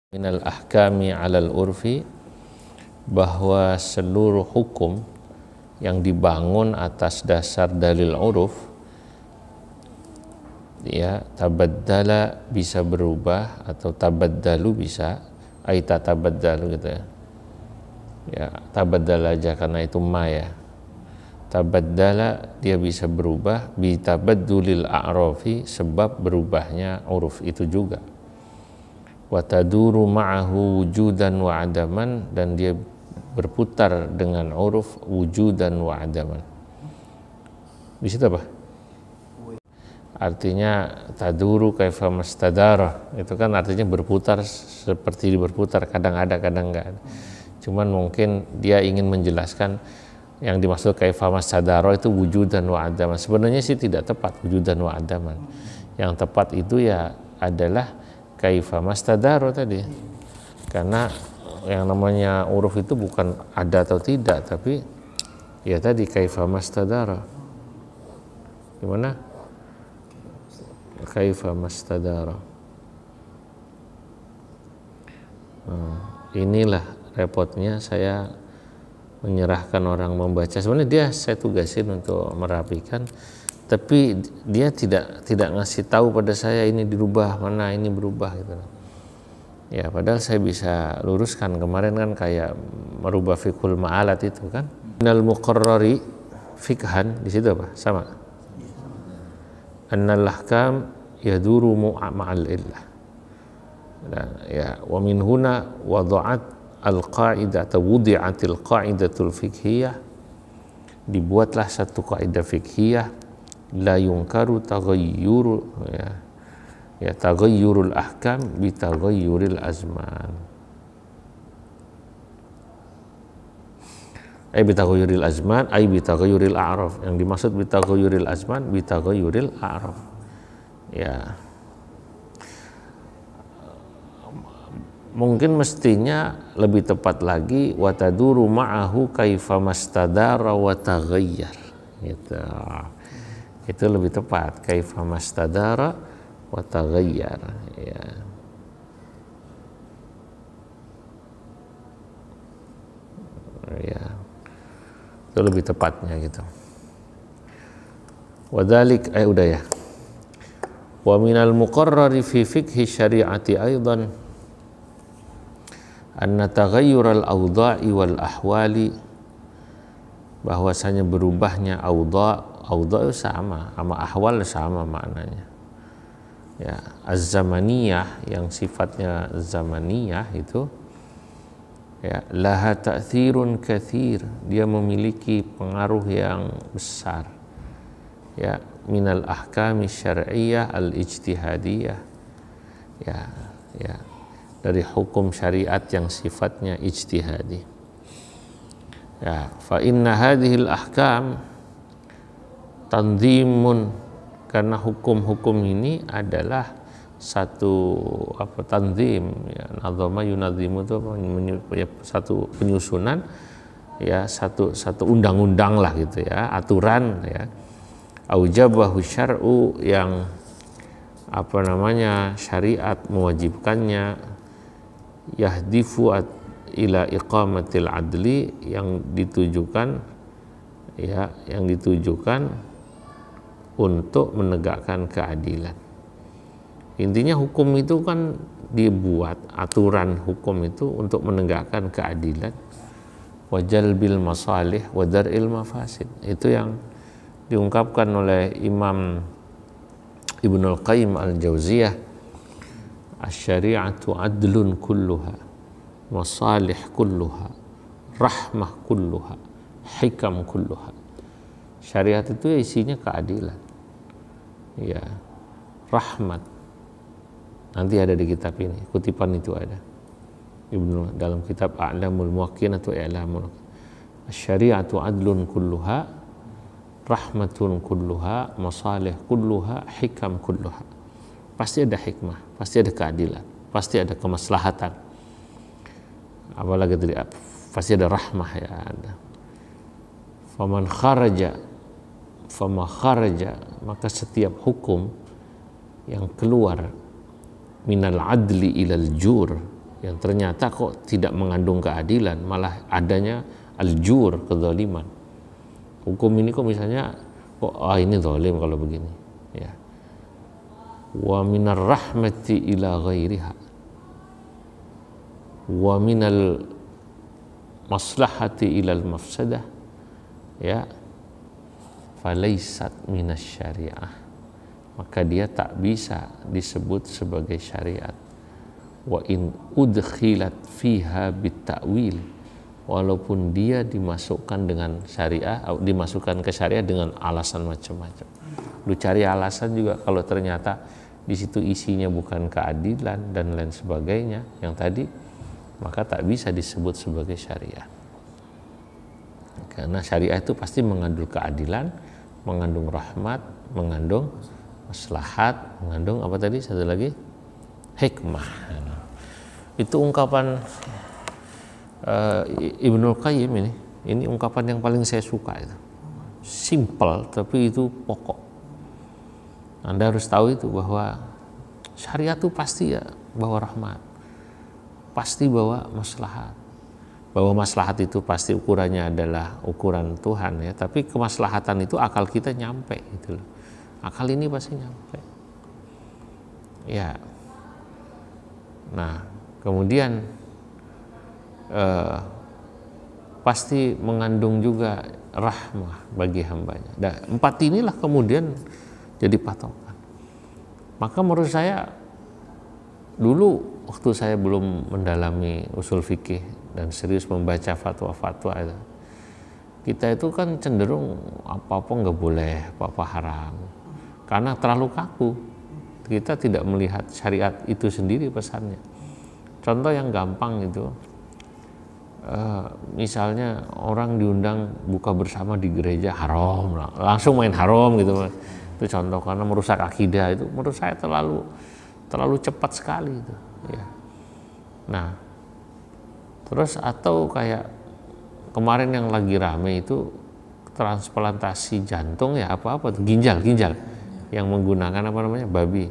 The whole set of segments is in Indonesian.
Minal ahkami alal urfi, bahwa seluruh hukum yang dibangun atas dasar dalil uruf ya tabaddala bisa berubah atau tabaddalu bisa aita tabaddalu gitu ya tabaddala aja karena itu ma ya tabaddala dia bisa berubah bi tabaddulil a'rafi sebab berubahnya uruf itu juga wa taduru ma'ahu wujudan wa adaman dan dia berputar dengan uruf wujudan wa adaman. Di situ apa? Artinya taduru kaifa mastadara, itu kan artinya berputar seperti berputar, kadang ada kadang enggak ada. Cuman mungkin dia ingin menjelaskan yang dimaksud kaifa mastadara itu wujudan wa adaman. Sebenarnya sih tidak tepat wujudan wa adaman. Yang tepat itu ya adalah kaifa mastadara tadi, karena yang namanya uruf itu bukan ada atau tidak, tapi ya tadi kaifa mastadara. Gimana? Kaifa mastadara. Inilah repotnya saya menyerahkan orang membaca. Sebenarnya saya tugasin untuk merapikan, tapi dia tidak ngasih tahu pada saya ini dirubah mana, ini berubah gitu. Ya padahal saya bisa luruskan kemarin kan kayak merubah fiqhul ma'alat itu kan. Minal muqarrari fikhan di situ apa? Sama. Annal ahkam yaduru ma'al illah. Ya wa min huna wada'at al-qa'idah atau wudi'atil qa'idatul fiqhiyah, dibuatlah satu kaidah fiqhiyah la yungkaru taghayyuru ya taghayyurul ahkam bi taghayyuril azman bi taghayyuril azman bi taghayyuril a'raf. Yang dimaksud bi taghayyuril azman bi taghayyuril a'raf ya mungkin mestinya lebih tepat lagi wa taduru ma'ahu kaifa mastadara wa taghayyar gitu. Itu lebih tepat kaifa mastadara wa taghayyar ya. Ya. Itu lebih tepatnya gitu. Wadhalik udah ya. Wa minal muqarrari fi fiqhi syari'ati aidan anna taghayyural awda'i wal ahwali, bahwasanya berubahnya awda' itu sama ahwal sama maknanya ya. Az-zamaniyah yang sifatnya zamaniyah itu ya laha ta'thirun katsir, dia memiliki pengaruh yang besar ya minal ahkami syar'iyyah al-ijtihadiyah ya dari hukum syariat yang sifatnya ijtihadi ya. Fa inna hadhil ahkam tanzimun, karena hukum-hukum ini adalah satu tanzim ya, nazama yunazimu itu ya, satu penyusunan ya, satu undang-undang lah gitu ya, aturan ya. Aujabahu syar'u, yang syariat mewajibkannya, yahdifu ila iqamatil adli, yang ditujukan untuk menegakkan keadilan. Intinya hukum itu kan dibuat, aturan hukum itu untuk menegakkan keadilan, wajal bil masalih wa dar'il mafasid. Itu yang diungkapkan oleh Imam Ibnul Qayyim al-Jauziyah, asy-syari'atu adlun kulluha, masalih kulluha, rahmah kulluha, hikam kulluha. Syariat itu isinya keadilan ya, rahmat. Nanti ada di kitab ini, kutipan itu ada Ibnu dalam kitab A'lamul Muwaqqi'in atau I'lamul. Asy-syari'atu adlun kulluha, rahmatun kulluha, masalih kulluha, hikam kulluha. Pasti ada hikmah, pasti ada keadilan, pasti ada kemaslahatan. Apalagi tadi pasti ada rahmah ya ada. Fama kharaja, maka setiap hukum yang keluar minal adli ilal jur, yang ternyata kok tidak mengandung keadilan, malah adanya al-jur, kezaliman. Hukum ini kok misalnya kok ini zalim kalau begini, ya. Wa minar rahmati ila ghairiha wa minal maslahati ila al-mafsadah, ya, falaisat minas syariah, maka dia tak bisa disebut sebagai syariat. Wa in udkhilat fiha bitta'wil, walaupun dia dimasukkan dengan syariah, dimasukkan ke syariah dengan alasan macam-macam. Lu cari alasan juga kalau ternyata di situ isinya bukan keadilan dan lain sebagainya yang tadi, maka tak bisa disebut sebagai syariah. Karena syariah itu pasti mengandung keadilan, mengandung rahmat, mengandung maslahat, mengandung apa tadi satu lagi? Hikmah. Itu ungkapan Ibnul Qayyim ini ungkapan yang paling saya suka itu. Simple tapi itu pokok. Anda harus tahu itu bahwa syariat itu pasti ya bawa rahmat, pasti bawa maslahat. Bahwa maslahat itu pasti ukurannya adalah ukuran Tuhan ya, tapi kemaslahatan itu akal kita nyampe gitu loh. Akal ini pasti nyampe. Ya. Nah, kemudian pasti mengandung juga rahmah bagi hambanya. Dan 4 inilah kemudian jadi patokan. Maka menurut saya dulu waktu saya belum mendalami usul fikih dan serius membaca fatwa-fatwa itu, kita itu kan cenderung apa-apa nggak boleh, apa-apa haram, karena terlalu kaku. Kita tidak melihat syariat itu sendiri pesannya. Contoh yang gampang itu, misalnya orang diundang buka bersama di gereja, haram, langsung main haram gitu. Itu contoh, karena merusak akidah. Itu menurut saya terlalu cepat sekali itu, ya. Nah, terus atau kayak kemarin yang lagi rame itu transplantasi jantung ya, apa tuh, ginjal yang menggunakan apa namanya, babi.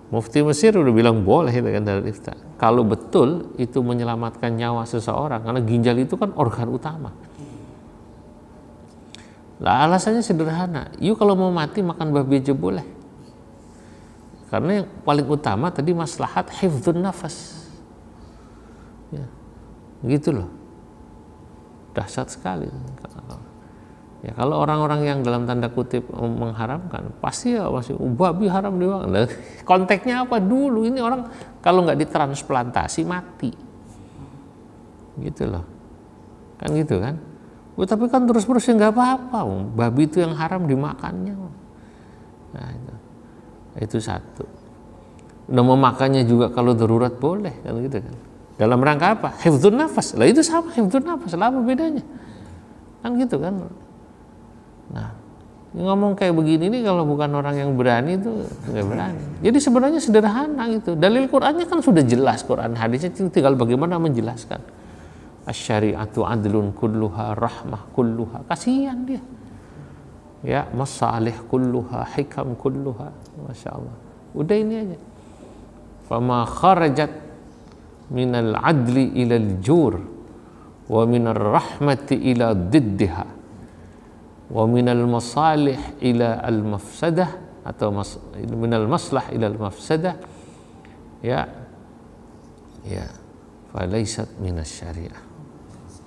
Mufti Mesir udah bilang boleh itu kan dari ifta. Kalau betul itu menyelamatkan nyawa seseorang, karena ginjal itu kan organ utama. Lah alasannya sederhana, yuk kalau mau mati makan babi aja boleh. Karena yang paling utama tadi maslahat hifdzun nafas. Ya, gitu loh. Dahsyat sekali. Ya, kalau orang-orang yang dalam tanda kutip mengharamkan, pasti ya masih babi haram dimakan. Nah, konteksnya apa dulu? Ini orang kalau nggak ditransplantasi mati. Gitu loh. Kan gitu kan? Tapi kan terus-terus ya nggak apa-apa, babi itu yang haram dimakannya. Nah, itu satu. Nah, memakannya juga kalau darurat boleh, kan gitu kan. Dalam rangka apa? Hifdzun nafas. Lah itu sama hifdzun nafas, lah apa bedanya? Kan gitu kan. Nah, ngomong kayak begini nih kalau bukan orang yang berani itu nggak berani. Jadi sebenarnya sederhana gitu. Dalil Qur'annya kan sudah jelas, Quran hadisnya tinggal bagaimana menjelaskan. Asy-syari'atu adlun kulluha rahmah kulluha. Kasihan dia. Ya, masalih kulluha, hikam kulluha. Masya Allah. Udah ini aja. Fama kharajat minal adli ilal jur wa minar rahmati ila diddiha wa minal masalih ila al mafsadah atau minal maslah ila al mafsadah, ya falaisat minas syariah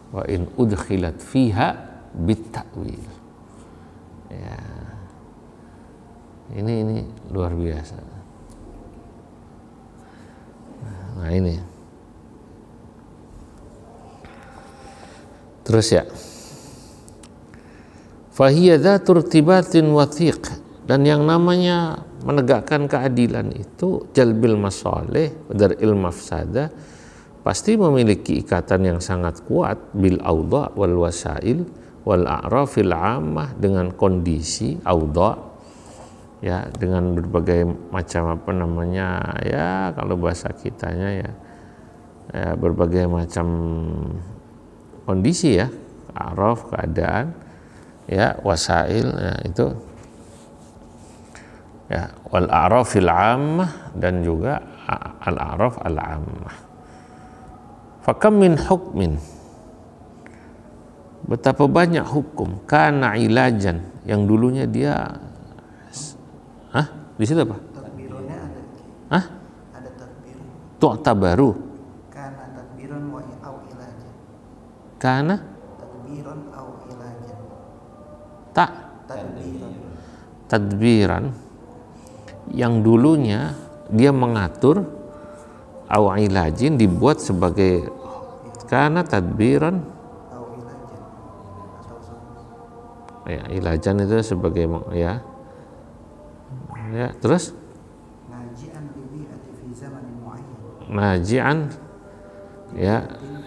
wa in udkhilat fiha bitta'wil. Ya, ini luar biasa. Nah ini terus ya, fahiya dzatur irtibatin wathiq, dan yang namanya menegakkan keadilan itu jalbil masalih daril mafsadah, pasti memiliki ikatan yang sangat kuat bil audha wal wasail wal a'rafil ammah, dengan kondisi audha, ya, dengan berbagai macam apa namanya, ya kalau bahasa kitanya ya berbagai macam kondisi, ya, a'raf keadaan, ya, wasail, ya, itu ya, wal a'rafil ammah, dan juga al a'raf al ammah. Fakam min hukmin, betapa banyak hukum kana ilajan yang dulunya dia di situ apa? Tadbirunnya ada. Ada tadbir. Tu'tabaru. Kana tadbirun wa au ilajan. Kana Tadbirun au ilajan. Tadbiran yang dulunya dia mengatur, au ilajin dibuat sebagai kana tadbiran. Au ilajan. Ya, ilajan itu sebagai ya. Ya, terus Naji'an libi'ati fi zamanin mu'ayyan. naji'an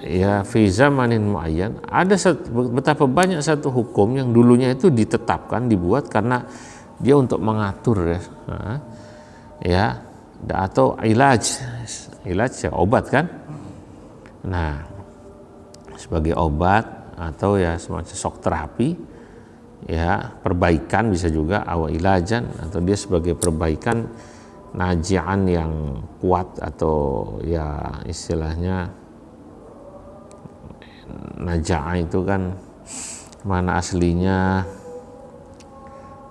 ya fi zamanin muayyan. Ada betapa banyak satu hukum yang dulunya itu ditetapkan, dibuat karena dia untuk mengatur ya atau ilaj ya obat kan. Nah, sebagai obat atau ya semacam shock terapi, ya perbaikan bisa juga, awa ilajan, atau dia sebagai perbaikan, najian yang kuat, atau ya istilahnya najaa itu kan mana aslinya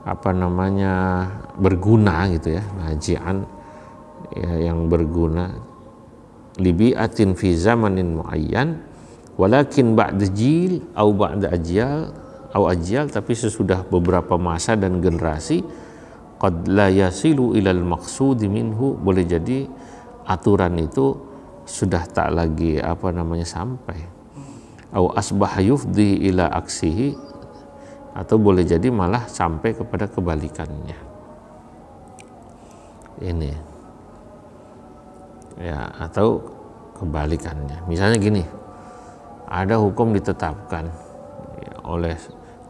apa namanya berguna gitu ya, najian ya, yang berguna, libi'atin fi zamanin muayyan walakin ba'da jil au ba'da ajyal, tapi sesudah beberapa masa dan generasi, qad la yasilu ilal maqsudi minhu, boleh jadi aturan itu sudah tak lagi apa namanya sampai, au asbaha yufdi ila aksihi, atau boleh jadi malah sampai kepada kebalikannya. Ini ya, atau kebalikannya. Misalnya gini, ada hukum ditetapkan oleh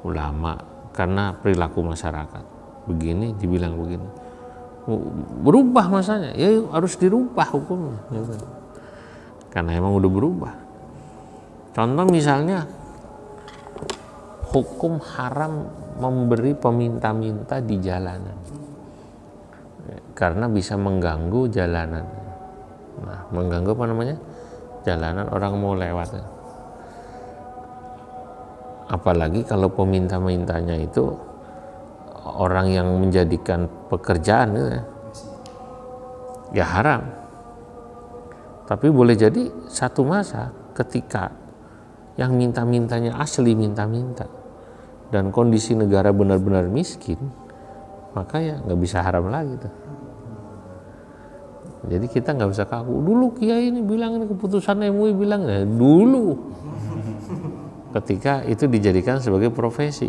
ulama karena perilaku masyarakat begini, dibilang begini, berubah masanya, ya harus dirubah hukumnya gitu. Karena emang udah berubah. Contoh misalnya hukum haram memberi peminta-minta di jalanan karena bisa mengganggu jalanan. Nah, mengganggu apa namanya? Jalanan, orang mau lewat. Apalagi kalau peminta-mintanya itu orang yang menjadikan pekerjaan gitu ya haram. Tapi boleh jadi satu masa ketika yang minta-mintanya asli minta-minta dan kondisi negara benar-benar miskin, maka ya nggak bisa haram lagi tuh. Jadi kita nggak bisa kaku. Dulu kiai ini bilang, ini keputusan MUI bilang, ya dulu ketika itu dijadikan sebagai profesi.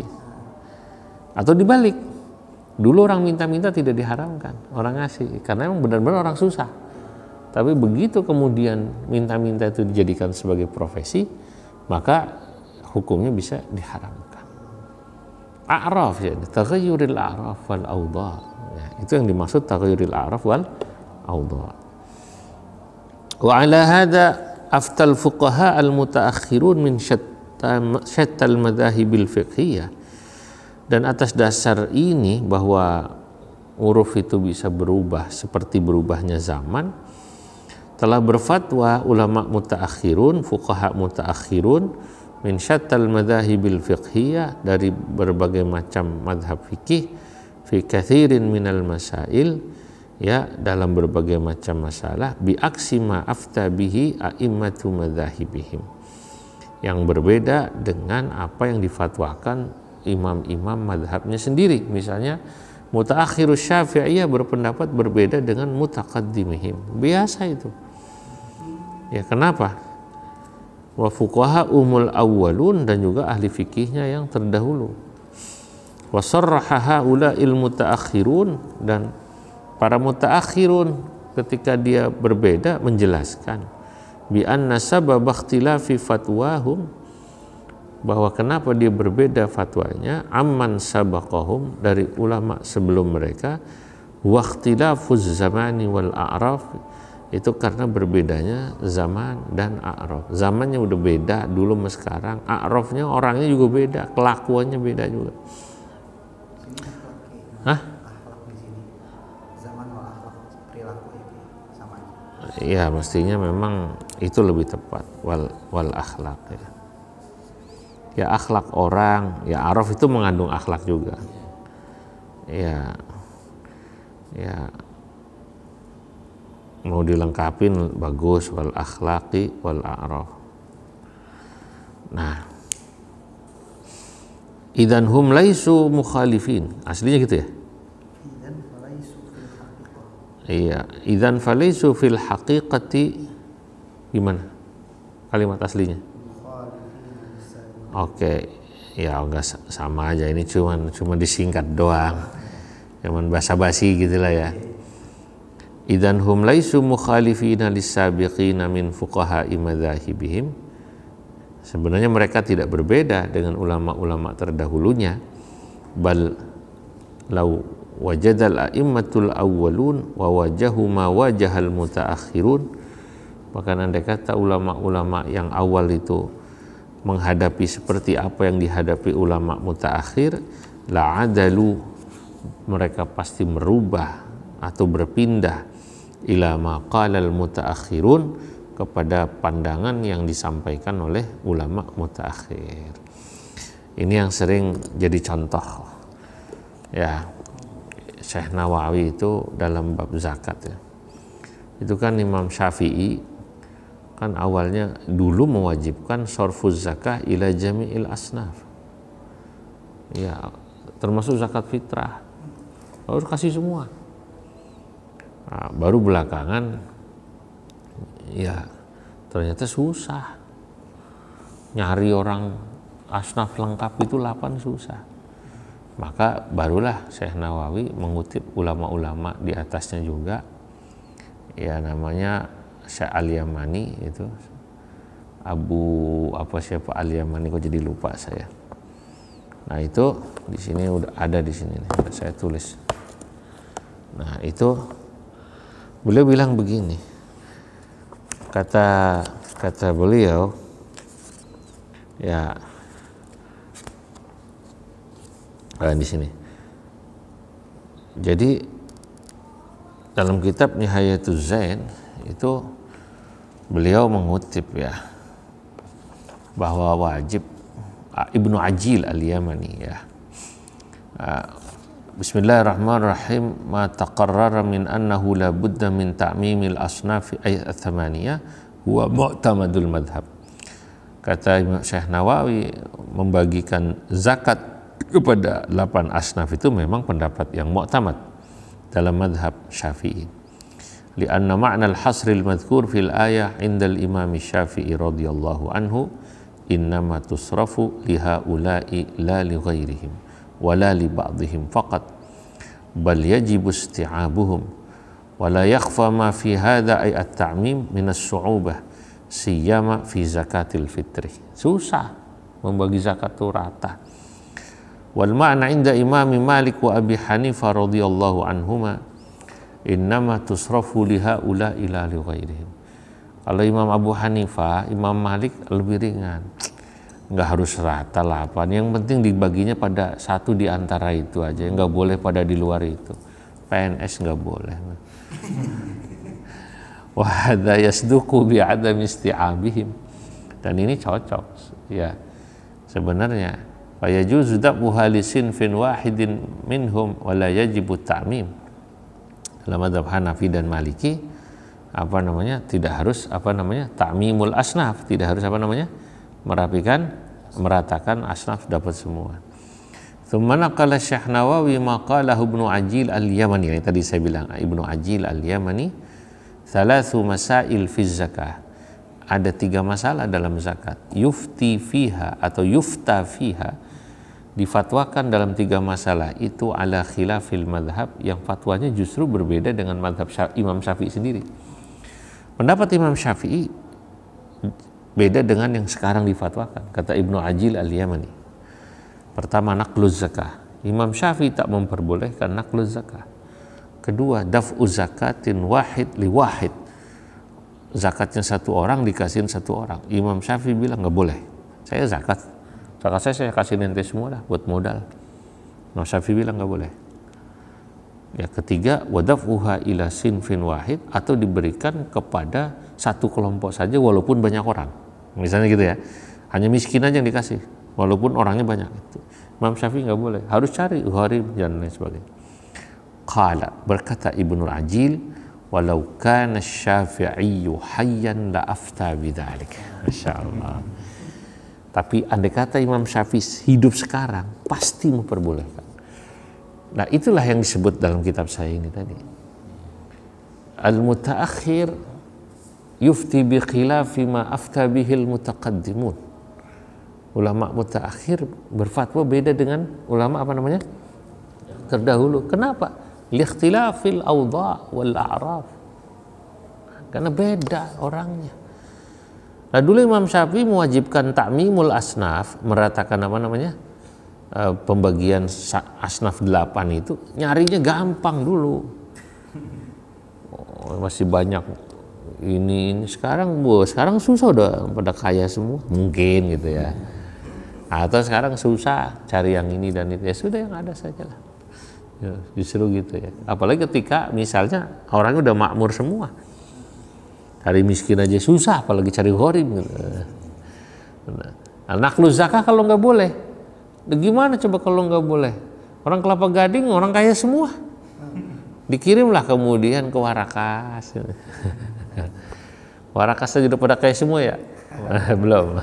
Atau dibalik, dulu orang minta-minta tidak diharamkan, orang ngasih, karena emang benar-benar orang susah. Tapi begitu kemudian minta-minta itu dijadikan sebagai profesi, maka hukumnya bisa diharamkan. A'raf, ya, taghayyuril a'raf wal awdha. Ya, itu yang dimaksud taghayyuril a'raf wal awdha. Wa ala hadha aftal fuqaha al mutaakhirun min syattal madhahibil fiqhiyah. Dan atas dasar ini, bahwa huruf itu bisa berubah seperti berubahnya zaman, telah berfatwa ulama mutaakhirun, fuqaha mutaakhirun, min syattal madhahibil fiqhiyah, dari berbagai macam madhab fikih, fi kathirin minal masail, ya dalam berbagai macam masalah, bi aksi ma afta bihi a'immatu madhahibihim, yang berbeda dengan apa yang difatwakan imam-imam madhabnya sendiri. Misalnya mutaakhirus syafi'iyah berpendapat berbeda dengan mutaqaddimihim, biasa itu ya. Kenapa? Wa fuqaha umul awwalun, dan juga ahli fikihnya yang terdahulu. Wa sarraha haula'il mutaakhirun, dan para mutaakhirun ketika dia berbeda menjelaskan bi anna sabab ikhtilafi fatwahum, bahwa kenapa dia berbeda fatwanya, amman sabaqahum, dari ulama sebelum mereka, wa ikhtilafuz zamani wal a'raf, itu karena berbedanya zaman dan a'raf. Zamannya udah beda dulu sama sekarang, a'rafnya orangnya juga beda, kelakuannya beda juga. Hah? Ya mestinya memang itu lebih tepat, wal akhlak ya. Ya akhlak orang, ya araf itu mengandung akhlak juga. Ya mau dilengkapin bagus, wal akhlaqi wal a'raf. Nah, idzan hum laisu mukhalifin, aslinya gitu ya. إذن فليسوا في الحقيقة Iya, idzan falaisu fil haqiqati, gimana kalimat aslinya? مخالفين للسابقين. Oke, ya enggak sama aja, ini cuma disingkat doang, cuman basa-basi gitulah ya. Idzan hum laisu mukhalifina lis-sabiqina min fuqaha'i madzahibihim, sebenarnya mereka tidak berbeda dengan ulama-ulama terdahulunya. Bal law wajadal a'immatul awwalun wa wajahu ma wajahal mutaakhirun, bahkan andai kata ulama-ulama yang awal itu menghadapi seperti apa yang dihadapi ulama mutaakhir, la'adalu, mereka pasti merubah atau berpindah ila ma qalal mutaakhirun, kepada pandangan yang disampaikan oleh ulama mutaakhir. Ini yang sering jadi contoh ya, Syekh Nawawi itu dalam bab zakat ya. Itu kan Imam Syafi'i kan awalnya dulu mewajibkan sorfuz zakah ila jami'il asnaf ya, termasuk zakat fitrah harus kasih semua. Nah, baru belakangan ya ternyata susah nyari orang asnaf lengkap itu 8 susah, maka barulah Syekh Nawawi mengutip ulama-ulama di atasnya juga ya, namanya Syekh Al-Yamani itu, siapa Al-Yamani, kok jadi lupa saya. Nah itu di sini udah ada, di sini nih, udah saya tulis. Nah itu beliau bilang begini, kata beliau ya, di sini. Jadi dalam kitab Nihayatuz Zain itu beliau mengutip ya bahwa wajib, Ibnu Ajil Al-Yamani ya, Bismillahirrahmanirrahim, ma taqarrara min annahu la budda min ta'mimil asnaf ayat thamaniyah huwa mu'tamadul madhab. Kata Syekh Nawawi, membagikan zakat kepada 8 asnaf itu memang pendapat yang mu'tamad dalam madhab Syafi'i. Lianna ma'na al-hasril madhkur fil ayah indal imam Syafi'i radhiyallahu anhu innama tusrafu liha ulai la li ghairihim wa la li ba'dihim faqat bal yajibu isti'abuhum wa la yakhfa ma fi hadha ay at-ta'mim min as-su'ubah siyama fi zakatil fitri. Susah membagi zakat itu rata. Wal ma'na inda Imam Malik wa Abi Hanifah radhiyallahu anhuma innama tusrafu liha ula ila li ghairihim. Kalau Imam Abu Hanifah, Imam Malik lebih ringan, nggak harus rata 8, yang penting dibaginya pada satu di antara itu aja, nggak boleh pada di luar itu. PNS nggak boleh. Wa hadza yasduqu bi adam isti'abihim, dan ini cocok ya sebenarnya. Fa yajuzu dabu halisin fin wahidin minhum wa la yajibu ta'mim. Dalam mazhab Hanafi dan Maliki tidak harus ta'mimul asnaf, tidak harus meratakan asnaf dapat semua. Tsumma naqala Syekh Nawawi maqalahu Ibnu Ajil Al-Yamani, yang tadi saya bilang Ibnu Ajil Al-Yamani, thalathu masail fi zakah, ada 3 masalah dalam zakat, yufti fiha atau yufta fiha, difatwakan dalam 3 masalah itu ala khilafil madhab, yang fatwanya justru berbeda dengan madhab Imam Syafi'i sendiri. Pendapat Imam Syafi'i beda dengan yang sekarang difatwakan, kata Ibnu Ajil Al-Yamani. Pertama, naqluz zakah, Imam Syafi'i tak memperbolehkan naqluz zakah. Kedua, daf'u zakatin wahid li wahid, zakatnya 1 orang dikasihin 1 orang. Imam Syafi'i bilang nggak boleh, saya zakat saya kasih nanti semua lah buat modal. Imam Syafi'i bilang nggak boleh. Ya, ketiga, wadaf'uha ila sinfin wahid, atau diberikan kepada satu kelompok saja walaupun banyak orang. Misalnya gitu ya, hanya miskin aja yang dikasih walaupun orangnya banyak. Itu Imam Syafi'i nggak boleh, harus cari gharib dan lain sebagainya. Qala, berkata Ibnu Ajil, walau kana Syafi'i hayyan la afta bidzalik. Masyaallah. Tapi andai kata Imam Syafi'i hidup sekarang, pasti memperbolehkan. Nah, itulah yang disebut dalam kitab saya ini tadi. Al-mutaakhir yufti bi khilafi ma afta bihil mutaqaddimun. Ulama mutaakhir berfatwa beda dengan ulama apa namanya? Terdahulu. Kenapa? Liikhtilafil awdha' wal a'raf. Karena beda orangnya. Nah, dulu Imam Syafi'i mewajibkan ta'mimul asnaf, meratakan apa namanya? Pembagian asnaf 8 itu nyarinya gampang dulu. Masih banyak ini sekarang susah udah pada kaya semua mungkin gitu ya, atau sekarang susah cari yang ini dan itu, ya sudah yang ada saja lah ya, justru gitu ya. Apalagi ketika misalnya orangnya udah makmur semua, cari miskin aja susah apalagi cari gharib gitu. Nah, nakluz zakah kalau nggak boleh, gimana coba kalau nggak boleh? Orang Kelapa Gading orang kaya semua, dikirimlah kemudian ke Warakas. Warakas aja udah pada kaya semua ya? Belum.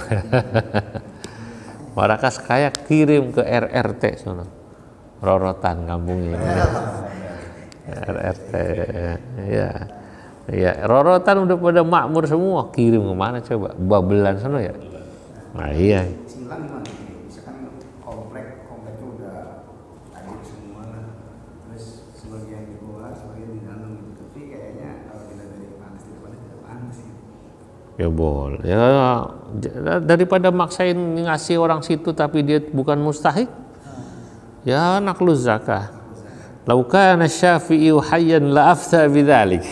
Warakas kaya, kirim ke RRT sono, Rorotan kampungnya. RRT ya. Ya, Rorotan udah pada makmur semua, kirim kemana coba? Babelan sono ya. Nah iya. Kompleknya udah ada semua lah, terus sebagian di luar, sebagian di dalam gitu. Tapi kayaknya kalau kita dari panas di depan tidak panas gitu. Ya boleh. Ya, daripada maksain ngasih orang situ tapi dia bukan mustahik, ya nakluz zakah. Lau kana Syafi'i hayyan la afta bidzalik.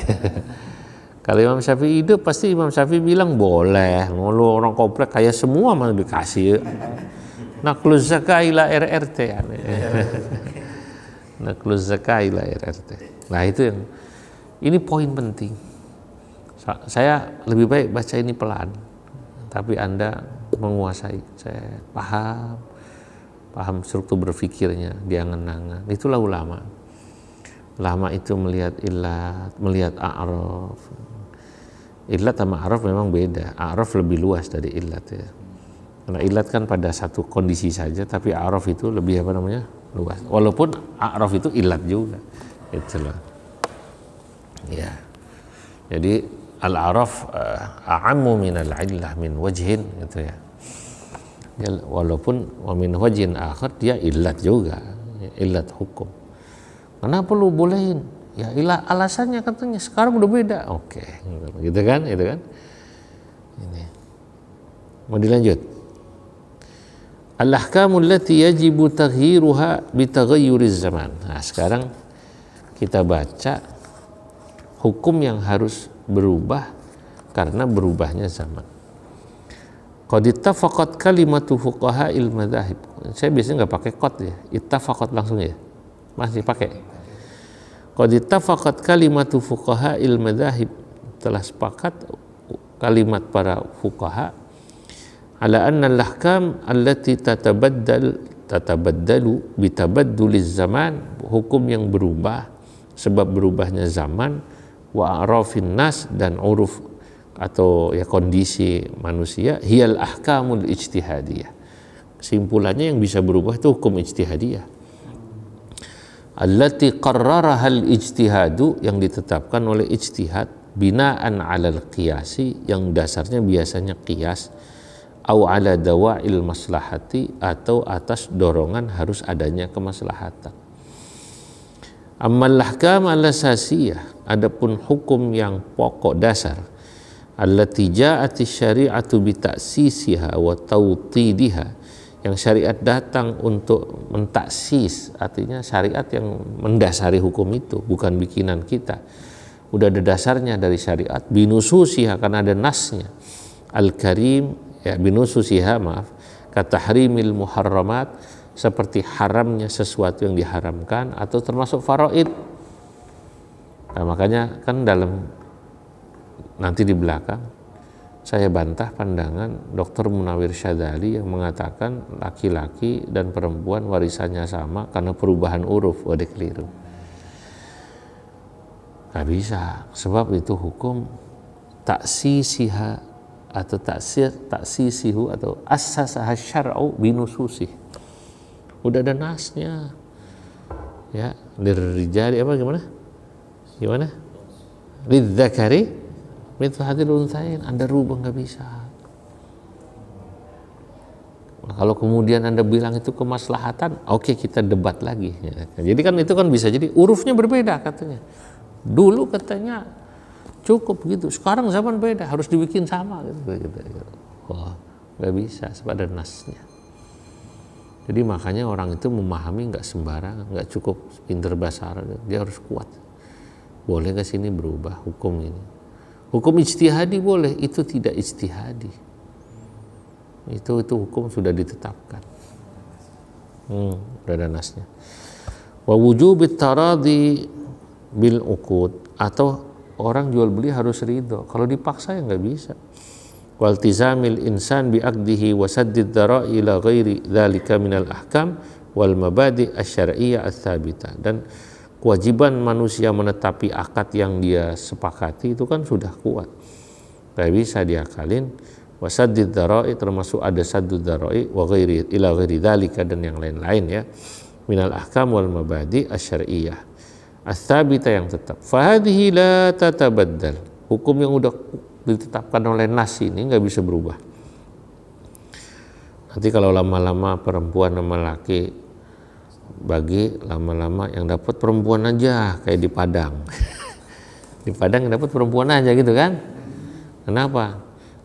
Kalau Imam Syafi'i hidup pasti Imam Syafi'i bilang boleh. Lu orang komplek kaya semua malah dikasih. Nakluz zakah ila RRT. Nakluz zakah ila RRT. Nah, itu yang ini poin penting. Saya lebih baik baca ini pelan, tapi Anda menguasai. Saya paham struktur berpikirnya, dia ngenangan. Itulah ulama. Ulama itu melihat illat, melihat a'raf. Illat sama a'raf memang beda. A'raf lebih luas dari illat ya. Karena illat kan pada satu kondisi saja, tapi a'raf itu lebih apa namanya? Luas. Walaupun a'raf itu illat juga. Itulah. Ya. Jadi al-a'raf a'ammu min al-illah min wajhin gitu ya. Ya, walaupun wa min wajhin akhar dia illat juga, illat hukum. Kenapa lu bolehin? Ya ilah alasannya katanya sekarang udah beda. Oke, gitu kan, itu kan. Ini. Mau dilanjut. Al-ahkamul lati yajibu taghyiruha bi taghayyuriz zaman. Nah, sekarang kita baca hukum yang harus berubah karena berubahnya zaman. Qad ittafaqat kalimatu fuqaha'il madzahib. Saya biasanya nggak pakai qad ya, ittafaqat langsung ya. Masih pakai. Qad ittafaqat kalimatu fuqaha'il madzahib, telah sepakat kalimat para fuqaha ala anna al-ahkam allati tatabaddalu bitabadduliz zaman, hukum yang berubah sebab berubahnya zaman, wa a'rafin nas, dan uruf atau ya kondisi manusia, hiyal ahkamul ijtihadiyah. Kesimpulannya yang bisa berubah itu hukum ijtihadiyah. Allati qarraraha al-ijtihadu, yang ditetapkan oleh ijtihad, binaan 'alal qiyasi, yang dasarnya biasanya qiyas, au 'ala dawa'il maslahati, atau atas dorongan harus adanya kemaslahatan. Ammal ahkam al-asasiyah, adapun hukum yang pokok dasar, allati ja'ati syari'atu bi ta'sisiha wa tawtidiha, yang syariat datang untuk mentaksis, artinya syariat yang mendasari hukum itu, bukan bikinan kita. Udah ada dasarnya dari syariat, binususiha, karena ada nasnya. Al-Karim, ya binususiha, maaf, katahrimil muharramat, seperti haramnya sesuatu yang diharamkan, atau termasuk faraid, Nah, makanya kan nanti di belakang saya bantah pandangan Dr. Munawir Syadzali yang mengatakan laki-laki dan perempuan warisannya sama karena perubahan huruf. Waduh, keliru. Gak bisa, sebab itu hukum taksisiha atau taksisihu atau assasaha syar'u binususih. Udah ada nasnya. Ya, lirijali apa gimana? Lidzakari mithlu hadzal untsayain. Anda rubah nggak bisa. Nah, kalau kemudian Anda bilang itu kemaslahatan, oke, kita debat lagi. Ya. Jadi kan itu kan bisa jadi hurufnya berbeda katanya. Dulu katanya cukup gitu, sekarang zaman beda, harus dibikin sama gitu. Wah, nggak bisa, sebab ada nasnya. Jadi makanya orang itu memahami nggak sembarangan, nggak cukup pinter bahasa Arab, dia harus kuat. Boleh ke sini berubah hukum ini. Hukum ijtihadi boleh, itu tidak ijtihadi. Itu hukum sudah ditetapkan. Udah ada nasnya. Wa wujubit taradi bil uqud, atau orang jual beli harus ridho. Kalau dipaksa ya nggak bisa. Waltizamil insan bi aqdihi wa saddid dhara'i ila ghairi dzalika minal ahkam wal mabadi' asy-syar'iyyah ats-tsabitah. Dan kewajiban manusia menetapi akad yang dia sepakati itu kan sudah kuat. Nggak bisa diakalin. Wa saddid dhara'i, termasuk ada saddud dhara'i wa ghairi ila ghairi dzalika, dan yang lain-lain ya. Minal ahkam wal mabadi' asy-syar'iyyah ats-tsabitah, yang tetap. Fahadhihi la tatabaddal. Hukum yang udah ditetapkan oleh nas ini nggak bisa berubah. Nanti kalau lama-lama perempuan sama laki bagi, lama-lama yang dapat perempuan aja, kayak di Padang. Di Padang yang dapat perempuan aja gitu kan. Kenapa?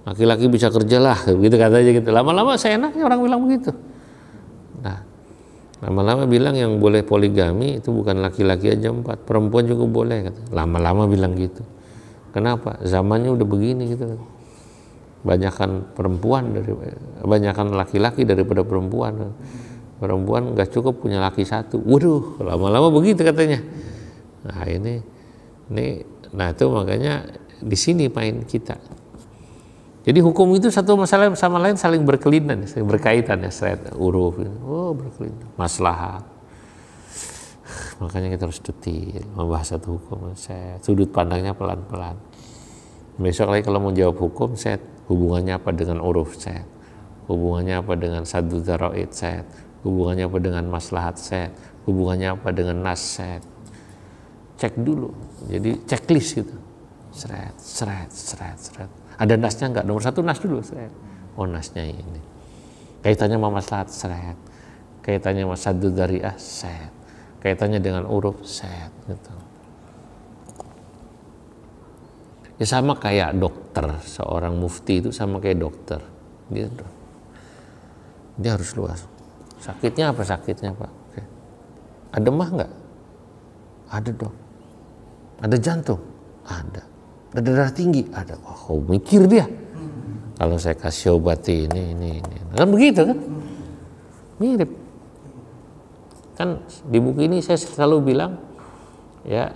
Laki-laki bisa kerjalah gitu katanya gitu. Lama-lama seenaknya orang bilang begitu. Nah, lama-lama bilang yang boleh poligami itu bukan laki-laki aja 4, perempuan juga boleh. Lama-lama bilang gitu. Kenapa? Zamannya udah begini gitu. Banyakan laki-laki daripada perempuan. Perempuan nggak cukup punya laki satu. Waduh, lama-lama begitu katanya. Nah nah itu makanya di sini main kita. Jadi hukum itu satu masalah sama lain saling berkelainan, saling berkaitan ya, huruf. Berkelainan. Maslahat. Makanya kita harus detil membahas satu hukum. Sudut pandangnya pelan-pelan. Besok lagi kalau mau jawab hukum, hubungannya apa dengan huruf, hubungannya apa dengan saddud dzara'id, hubungannya apa dengan maslahat, hubungannya apa dengan nas, cek dulu. Jadi checklist gitu. Seret. Ada nasnya enggak? Nomor 1 nas dulu. Oh, nasnya ini. Kaitannya sama maslahat, kaitannya sama saddud dzari'ah, kaitannya dengan huruf, gitu. Ya sama kayak dokter, seorang mufti itu sama kayak dokter. Gitu. Dia harus luas. Sakitnya apa? Pak? Oke. Ada demam enggak? Ada dong. Ada jantung? Ada. Ada darah tinggi? Ada. Oh, mikir dia. Kalau saya kasih obat ini. Kan begitu kan? Mirip. Kan di buku ini saya selalu bilang ya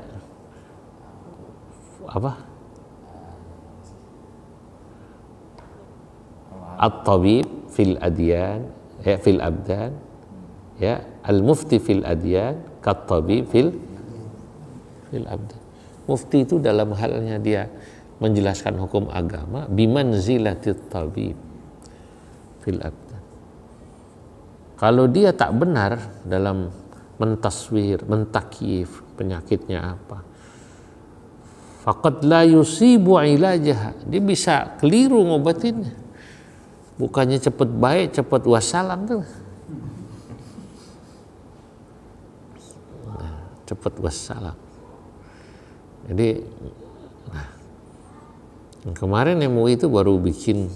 at-tabib fil adyan fil abdan, ya al-mufti fil adyan kat-tabib fil abdan. Mufti itu dalam halnya dia menjelaskan hukum agama bimanzilatit tabib fil abdan. Kalau dia tak benar dalam mentaswir, mentakyif penyakitnya apa, faqad la yusibu ilajah, dia bisa keliru ngobatinnya. Bukannya cepat baik, cepat wassalam tuh. Cepat wassalam. Jadi kemarin MUI itu baru bikin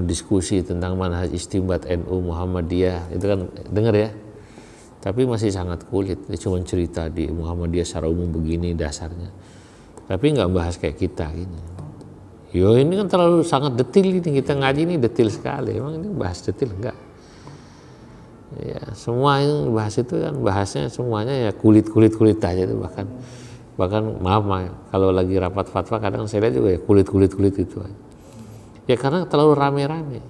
diskusi tentang manhaj istinbat NU Muhammadiyah, itu kan dengar ya, tapi masih sangat kulit. Dia cuma cerita di Muhammadiyah secara umum begini dasarnya, tapi nggak bahas kayak kita gini. Yo, ini kan terlalu sangat detil ini, kita ngaji ini detil sekali. Emang ini bahas detil enggak? Ya, semua yang bahas itu kan bahasnya semuanya ya kulit aja itu, bahkan maaf kalau lagi rapat fatwa kadang saya lihat juga ya kulit itu aja. Ya karena terlalu rame-rame.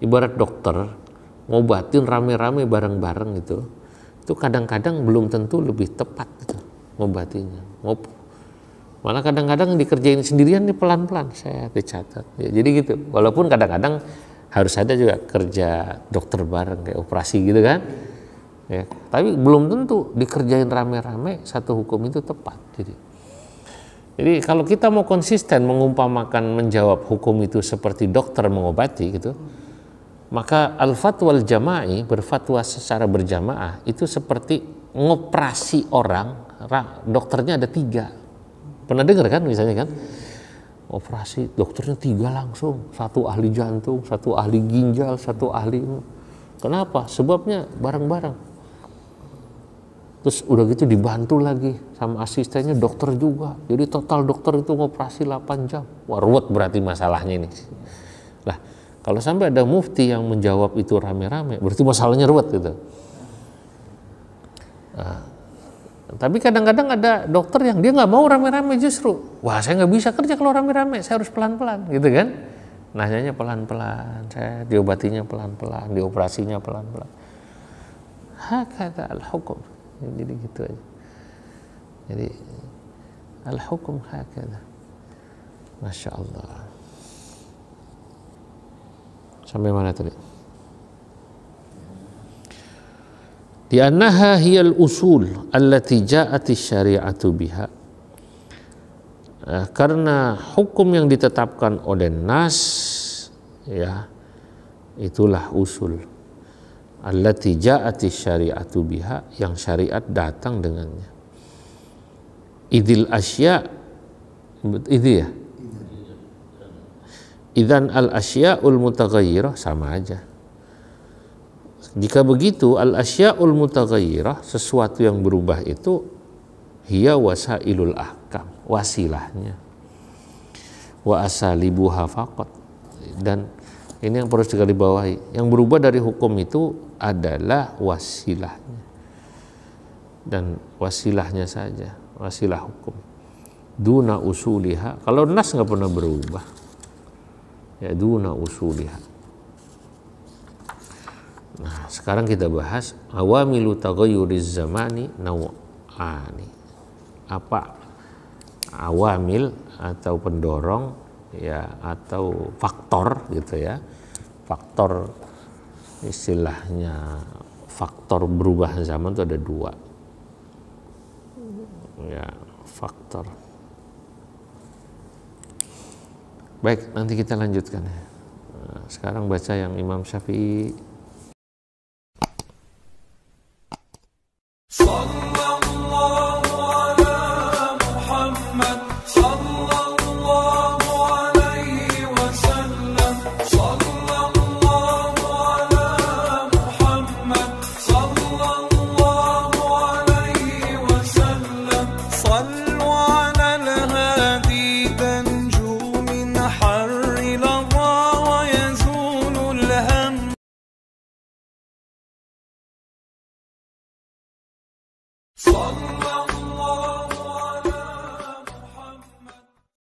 Ibarat dokter ngobatin rame-rame bareng-bareng itu kadang-kadang belum tentu lebih tepat gitu ngobatinya. Malah kadang-kadang dikerjain sendirian nih pelan-pelan, saya dicatat. Ya, jadi gitu. Walaupun kadang-kadang harus ada juga kerja dokter bareng kayak operasi gitu kan. Ya, tapi belum tentu dikerjain rame-rame satu hukum itu tepat. Jadi kalau kita mau konsisten mengumpamakan menjawab hukum itu seperti dokter mengobati gitu, maka al-fatwal jama'i, berfatwa secara berjamaah itu seperti ngoperasi orang, dokternya ada 3. Pernah dengar kan misalnya kan? Operasi dokternya 3 langsung, 1 ahli jantung, 1 ahli ginjal, 1 ahli. Kenapa? Sebabnya bareng-bareng. Terus udah gitu dibantu lagi sama asistennya dokter juga. Jadi total dokter itu ngoperasi 8 jam. Wah, ruwet berarti masalahnya ini. Lah, kalau sampai ada mufti yang menjawab itu rame-rame, berarti masalahnya ruwet gitu. Nah, tapi kadang-kadang ada dokter yang dia nggak mau rame-rame justru. Wah, saya nggak bisa kerja kalau rame-rame, saya harus pelan-pelan, gitu kan? Nanyanya pelan-pelan, saya diobatinya pelan-pelan, dioperasinya pelan-pelan. Hakata al-hukum. Jadi gitu aja. Jadi al-hukum hakata. Masya Allah. Sampai mana tadi? Di annaha hiyal usul allati ja'ati syari'atu biha. Karena hukum yang ditetapkan oleh nas, ya, itulah usul allati ja'ati syari'atu biha, yang syariat datang dengannya. Idil asya, itu ya, idzan al asya'ul mutaghayyirah, sama aja. Jika begitu al asya'ul mutaghayyirah, sesuatu yang berubah itu, hiya wasailul ahkam, wasilahnya, wa asalibuha faqat. Dan ini yang perlu sekali dibawahi, yang berubah dari hukum itu adalah wasilahnya, dan wasilahnya saja, wasilah hukum. Duna usuliha, kalau nas nggak pernah berubah, ya duna usuliha. Nah, sekarang kita bahas awamilu taghayyuriz zamani naw'ani. Apa awamil atau pendorong, ya, atau faktor gitu ya. Faktor, istilahnya faktor berubah zaman itu ada 2. Ya, faktor. Baik, nanti kita lanjutkan. Nah, sekarang baca yang Imam Syafi'i